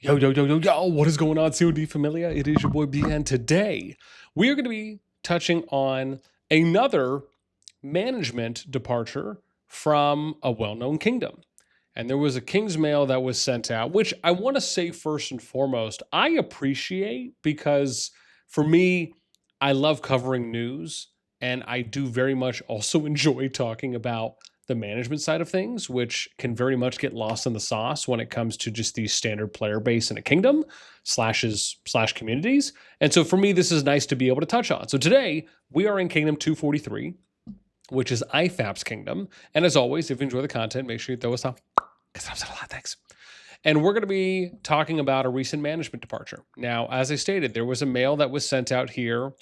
Yo, yo, yo, yo, yo, what is going on, COD Familia? It is your boy B, and today we are going to be touching on another management departure from a well-known kingdom. And there was a king's mail that was sent out, which I want to say first and foremost, I appreciate because for me, I love covering news and I do very much also enjoy talking about the management side of things, which can very much get lost in the sauce when it comes to just the standard player base in a kingdom, slash communities. And so for me, this is nice to be able to touch on. So today we are in Kingdom 243, which is iFap's kingdom. And as always, if you enjoy the content, make sure you throw us off. Because it helps out a lot. Thanks. And we're going to be talking about a recent management departure. Now, as I stated, there was a mail that was sent out here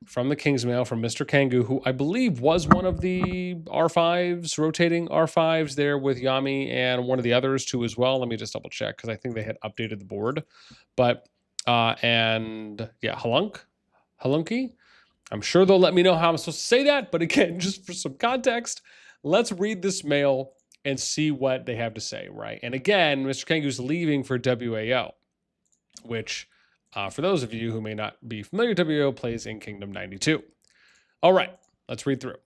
from the King's Mail from MrKangou, who I believe was one of the R5s, rotating R5s there with Yami and one of the others too as well. Let me just double check because I think they had updated the board. But, and yeah, Halunki. I'm sure they'll let me know how I'm supposed to say that. But again, just for some context, let's read this mail and see what they have to say, right? And again, MrKangou's leaving for wAo, which for those of you who may not be familiar, wAo plays in Kingdom 92. All right, let's read through.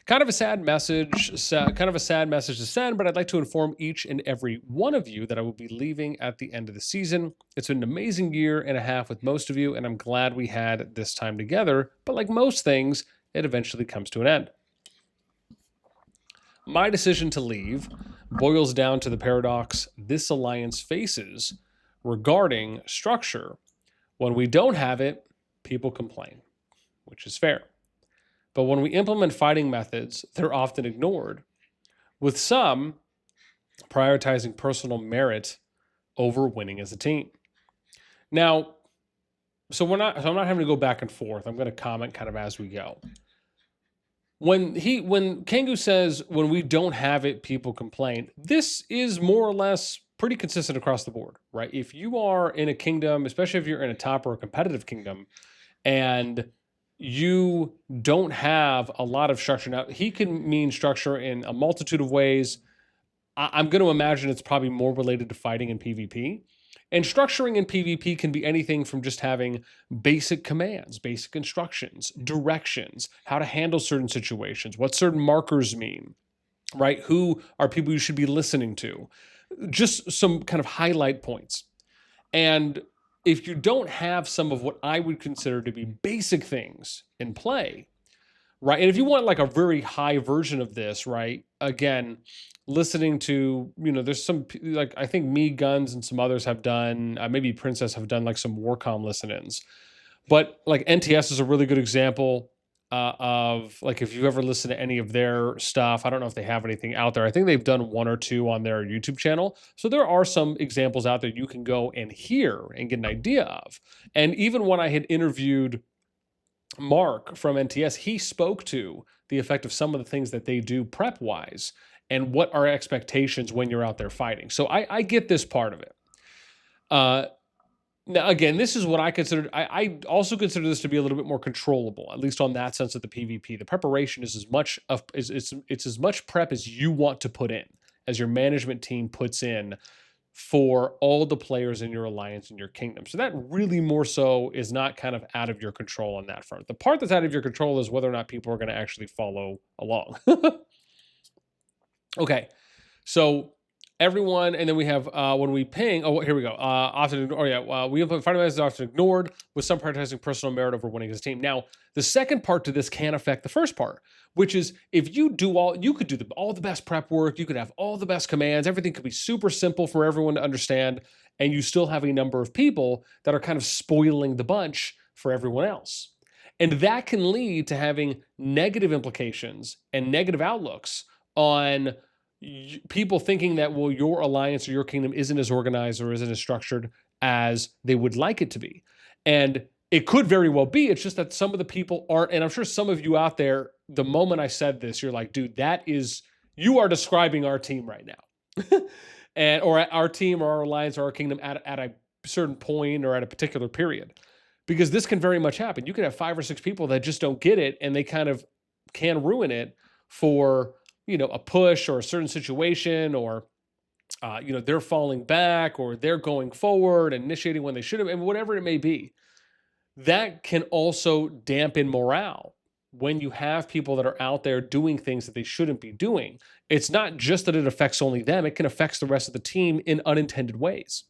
Kind of a sad message to send, but I'd like to inform each and every one of you that I will be leaving at the end of the season. It's been an amazing year and a half with most of you, and I'm glad we had this time together. But like most things, it eventually comes to an end. My decision to leave boils down to the paradox this alliance faces regarding structure. When we don't have it, people complain, which is fair. But when we implement fighting methods, they're often ignored, with some prioritizing personal merit over winning as a team. Now, I'm not having to go back and forth. I'm going to comment kind of as we go. When Kangou says, when we don't have it, people complain, this is more or less pretty consistent across the board, right? If you are in a kingdom, especially if you're in a top or a competitive kingdom, and you don't have a lot of structure. Now, he can mean structure in a multitude of ways. I'm going to imagine it's probably more related to fighting in PvP. And structuring in PvP can be anything from just having basic commands, basic instructions, directions, how to handle certain situations, what certain markers mean, right? Who are people you should be listening to? Just some kind of highlight points. And if you don't have some of what I would consider to be basic things in play, right? And if you want like a very high version of this, right? Again, listening to, there's some, like, I think me, Guns, and some others have done, maybe Princess have done like some Warcom listen-ins. But like NTS is a really good example of like, if you ever listen to any of their stuff, I don't know if they have anything out there. I think they've done one or two on their YouTube channel. So there are some examples out there you can go and hear and get an idea of. And even when I had interviewed Mark from NTS, he spoke to the effect of some of the things that they do prep-wise and what are expectations when you're out there fighting. So I get this part of it. Now, again, this is what I consider. I also consider this to be a little bit more controllable, at least on that sense of the PvP. The preparation is it's as much prep as you want to put in, as your management team puts in for all the players in your alliance and your kingdom. So that really more so is not kind of out of your control on that front. The part that's out of your control is whether or not people are going to actually follow along. Okay, so everyone, and then we have when we ping. Oh, here we go. We implement fighting methods often ignored, with some prioritizing personal merit over winning as a team. Now, the second part to this can affect the first part, which is if you do you could do all the best prep work, you could have all the best commands, everything could be super simple for everyone to understand, and you still have a number of people that are kind of spoiling the bunch for everyone else. And that can lead to having negative implications and negative outlooks on people thinking that, well, your alliance or your kingdom isn't as organized or isn't as structured as they would like it to be. And it could very well be. It's just that some of the people aren't, and I'm sure some of you out there, the moment I said this, you're like, dude, you are describing our team right now. Or our team or our alliance or our kingdom at a certain point or at a particular period. Because this can very much happen. You could have 5 or 6 people that just don't get it, and they kind of can ruin it for a push or a certain situation or they're falling back or they're going forward, initiating when they should have, and whatever it may be. That can also dampen morale when you have people that are out there doing things that they shouldn't be doing. It's not just that it affects only them, it can affect the rest of the team in unintended ways.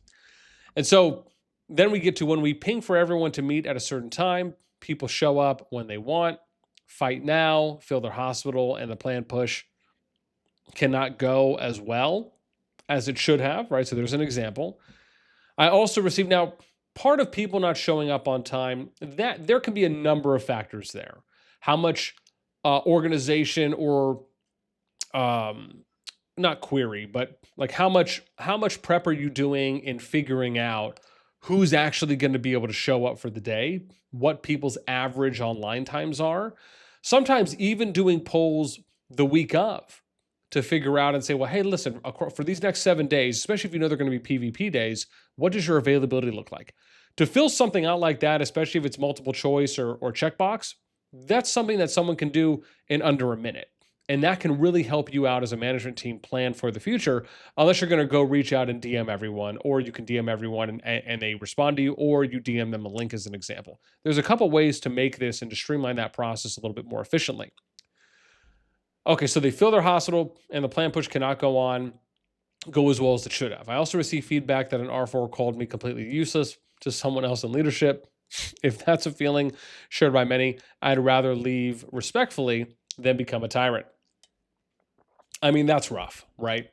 And so then we get to when we ping for everyone to meet at a certain time, people show up when they want, fight now, fill their hospital, and the plan push cannot go as well as it should have, right? So there's an example. I also received now part of people not showing up on time, that there can be a number of factors there. How much organization or not query, but like how much prep are you doing in figuring out who's actually going to be able to show up for the day, what people's average online times are. Sometimes even doing polls the week of to figure out and say, well, hey, listen, for these next 7 days, especially if you know they're going to be PvP days, what does your availability look like? To fill something out like that, especially if it's multiple choice or checkbox, that's something that someone can do in under a minute. And that can really help you out as a management team plan for the future, unless you're going to go reach out and DM everyone, or you can DM everyone and they respond to you, or you DM them a link as an example. There's a couple ways to make this and to streamline that process a little bit more efficiently. Okay, so they fill their hospital and the plan push cannot go as well as it should have. I also received feedback that an R4 called me completely useless to someone else in leadership. If that's a feeling shared by many, I'd rather leave respectfully than become a tyrant. I mean, that's rough, right?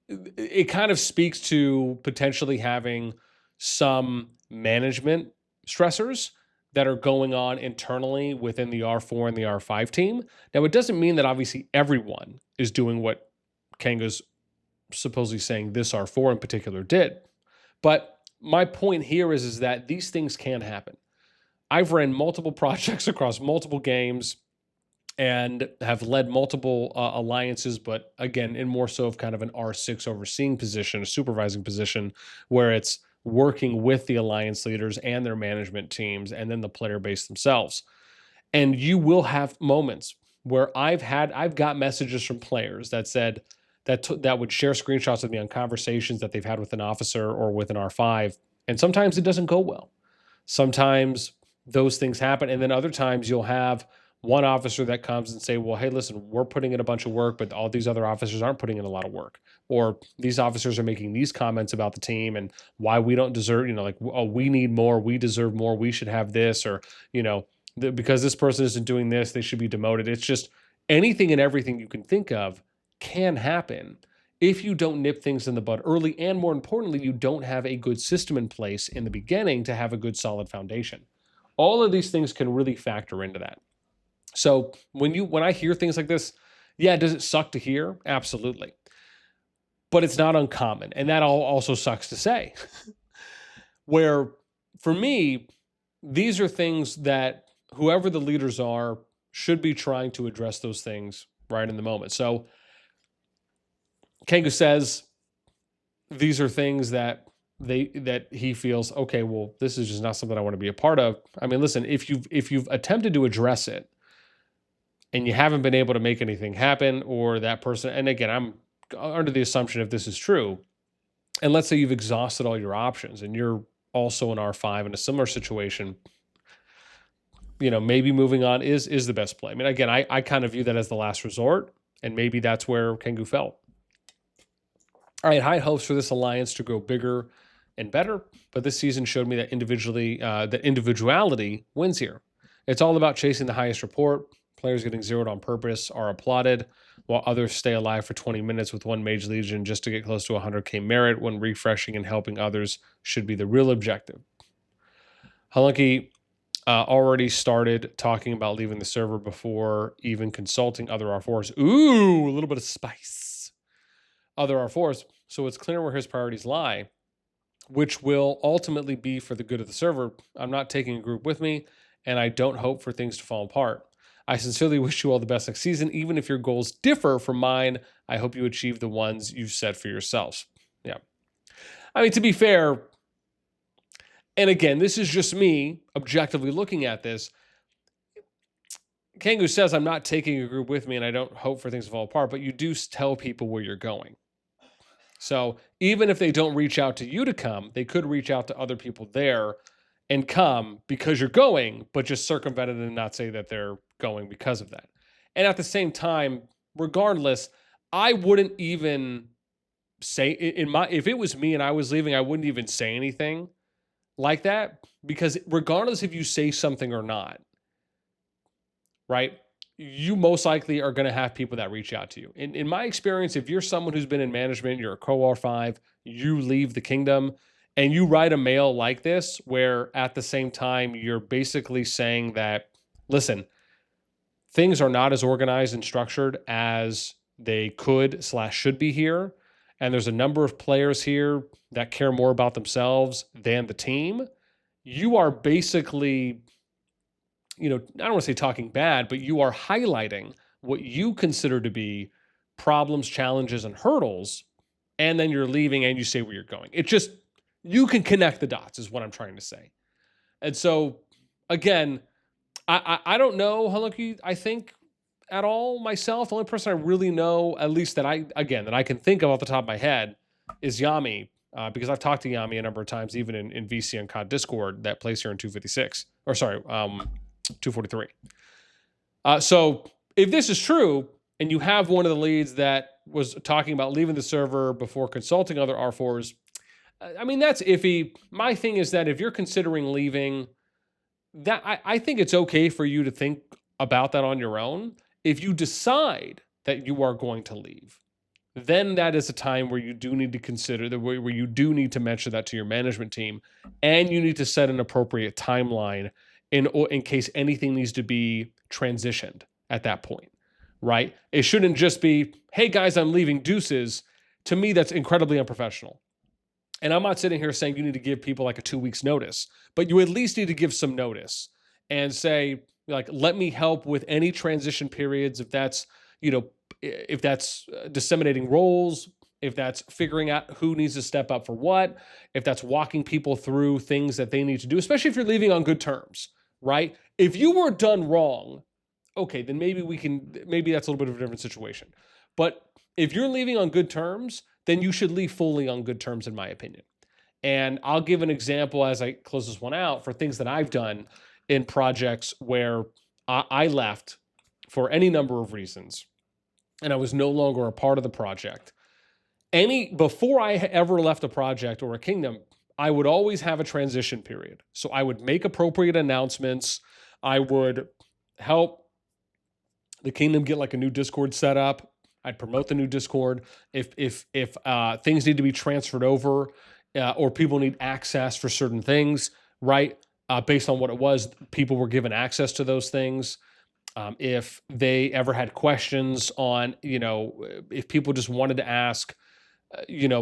It kind of speaks to potentially having some management stressors that are going on internally within the R4 and the R5 team. Now, it doesn't mean that obviously everyone is doing what Kangou's supposedly saying this R4 in particular did. But my point here is that these things can happen. I've ran multiple projects across multiple games and have led multiple alliances, but again, in more so of kind of an R6 overseeing position, a supervising position, where it's working with the alliance leaders and their management teams and then the player base themselves. And you will have moments where I've got messages from players that said that would share screenshots with me on conversations that they've had with an officer or with an R5. And sometimes it doesn't go well. Sometimes those things happen. And then other times you'll have one officer that comes and say, well, hey, listen, we're putting in a bunch of work, but all these other officers aren't putting in a lot of work. Or these officers are making these comments about the team and why we don't deserve, like, oh, we need more, we deserve more, we should have this, or, because this person isn't doing this, they should be demoted. It's just anything and everything you can think of can happen if you don't nip things in the bud early. And more importantly, you don't have a good system in place in the beginning to have a good solid foundation. All of these things can really factor into that. So when I hear things like this, yeah, does it suck to hear? Absolutely. But it's not uncommon. And that also sucks to say. Where for me, these are things that whoever the leaders are should be trying to address those things right in the moment. So Kangou says these are things that he feels, okay, well, this is just not something I want to be a part of. I mean, listen, if you've attempted to address it and you haven't been able to make anything happen, or that person, and again, I'm under the assumption if this is true, and let's say you've exhausted all your options and you're also an R5 in a similar situation, maybe moving on is the best play. I mean, again, I kind of view that as the last resort, and maybe that's where Kangou felt. I had high hopes for this alliance to grow bigger and better, but this season showed me that individuality wins here. It's all about chasing the highest report. Players getting zeroed on purpose are applauded, while others stay alive for 20 minutes with one Mage Legion just to get close to 100k merit when refreshing and helping others should be the real objective. Halunky already started talking about leaving the server before even consulting other R4s. Ooh, a little bit of spice. Other R4s, so it's clear where his priorities lie, which will ultimately be for the good of the server. I'm not taking a group with me, and I don't hope for things to fall apart. I sincerely wish you all the best next season. Even if your goals differ from mine, I hope you achieve the ones you've set for yourselves. Yeah. I mean, to be fair, and again, this is just me objectively looking at this. Kangou says, I'm not taking a group with me and I don't hope for things to fall apart, but you do tell people where you're going. So even if they don't reach out to you to come, they could reach out to other people there and come because you're going, but just circumvent it and not say that they're going because of that. And at the same time, regardless, I wouldn't even say if it was me and I was leaving, I wouldn't even say anything like that, because regardless if you say something or not, right? You most likely are going to have people that reach out to you. In my experience, if you're someone who's been in management, you're a co-R5, you leave the kingdom, and you write a mail like this, where at the same time, you're basically saying that, listen, things are not as organized and structured as they could/should be here. And there's a number of players here that care more about themselves than the team. You are basically, I don't want to say talking bad, but you are highlighting what you consider to be problems, challenges, and hurdles. And then you're leaving and you say where you're going. It just, you can connect the dots is what I'm trying to say. And so, again, I don't know Haluki, I think, at all myself. The only person I really know, at least that I can think of off the top of my head, is Yami, because I've talked to Yami a number of times, even in VC and COD Discord, that plays here in 256, or sorry, 243. So if this is true, and you have one of the leads that was talking about leaving the server before consulting other R4s, I mean, that's iffy. My thing is that if you're considering leaving, that I think it's okay for you to think about that on your own. If you decide that you are going to leave, then that is a time where you do need to consider the way where you do need to mention that to your management team, and you need to set an appropriate timeline in case anything needs to be transitioned at that point, right? It shouldn't just be, hey guys, I'm leaving, deuces. To me, that's incredibly unprofessional. And I'm not sitting here saying you need to give people like a 2 weeks notice, but you at least need to give some notice and say, like, let me help with any transition periods. If that's, if that's disseminating roles, if that's figuring out who needs to step up for what, if that's walking people through things that they need to do, especially if you're leaving on good terms, right? If you were done wrong, okay, then maybe that's a little bit of a different situation. But if you're leaving on good terms, then you should leave fully on good terms, in my opinion. And I'll give an example as I close this one out for things that I've done in projects where I left for any number of reasons, and I was no longer a part of the project. Before I ever left a project or a kingdom, I would always have a transition period. So I would make appropriate announcements. I would help the kingdom get like a new Discord set up. I'd promote the new Discord. If things need to be transferred over, or people need access for certain things, right? Based on what it was, people were given access to those things. If they ever had questions on, if people just wanted to ask,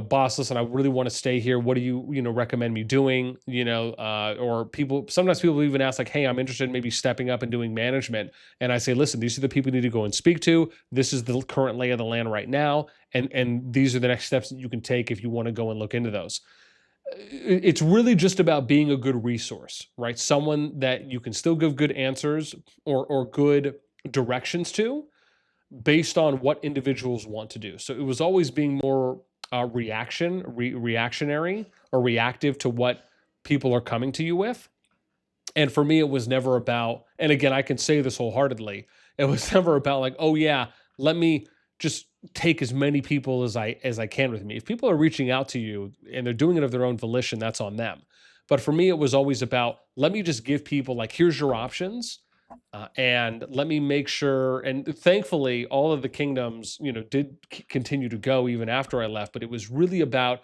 boss, listen, I really want to stay here. What do you, recommend me doing? Or sometimes people even ask like, hey, I'm interested in maybe stepping up and doing management. And I say, listen, these are the people you need to go and speak to. This is the current lay of the land right now. And these are the next steps that you can take if you want to go and look into those. It's really just about being a good resource, right? Someone that you can still give good answers or good directions to based on what individuals want to do. So it was always being more reactionary or reactive to what people are coming to you with. And for me, it was never about, and again, I can say this wholeheartedly, it was never about like, oh yeah, let me just take as many people as I can with me. If people are reaching out to you and they're doing it of their own volition, that's on them. But for me, it was always about, let me just give people like, here's your options. And let me make sure, and thankfully all of the kingdoms, did continue to go even after I left, but it was really about,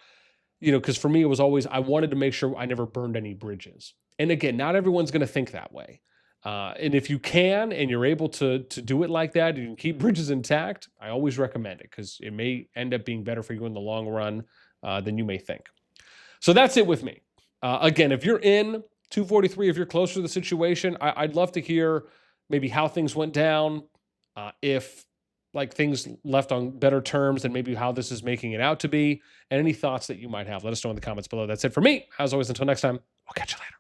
because for me, it was always, I wanted to make sure I never burned any bridges. And again, not everyone's going to think that way. And if you can, and you're able to do it like that, and you can keep bridges intact, I always recommend it because it may end up being better for you in the long run than you may think. So that's it with me. Again, if you're in 243, if you're closer to the situation, I'd love to hear maybe how things went down, if like things left on better terms and maybe how this is making it out to be, and any thoughts that you might have. Let us know in the comments below. That's it for me. As always, until next time, I'll catch you later.